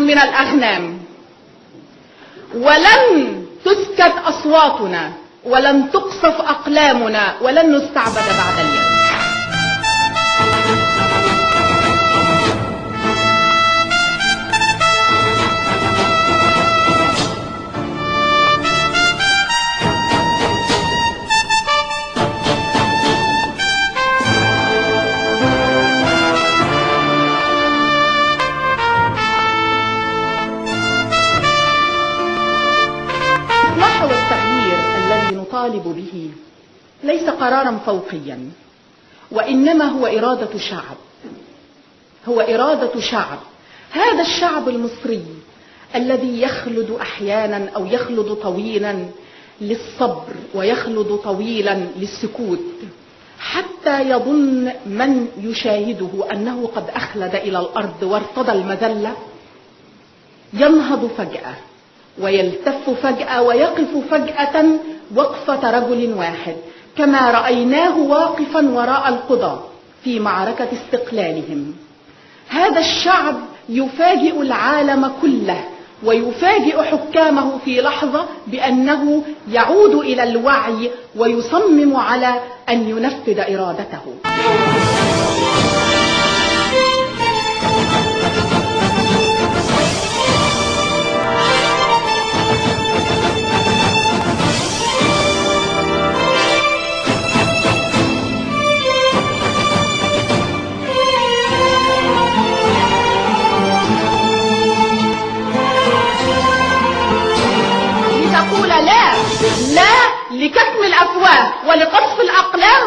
من الأغنام، ولن تسكت أصواتنا، ولن تقصف أقلامنا، ولن نستعبد بعد اليوم. نطالب به ليس قرارا فوقيا، وإنما هو إرادة شعب، هو إرادة شعب. هذا الشعب المصري الذي يخلد أحيانا أو يخلد طويلا للصبر ويخلد طويلا للسكوت، حتى يظن من يشاهده أنه قد أخلد إلى الأرض وارتضى المذلة، ينهض فجأة ويلتف فجأة ويقف فجأة وقفة رجل واحد، كما رأيناه واقفا وراء القضاة في معركة استقلالهم. هذا الشعب يفاجئ العالم كله ويفاجئ حكامه في لحظة بأنه يعود إلى الوعي ويصمم على أن ينفذ إرادته. لا لكتم الأفواه ولقصف الأقلام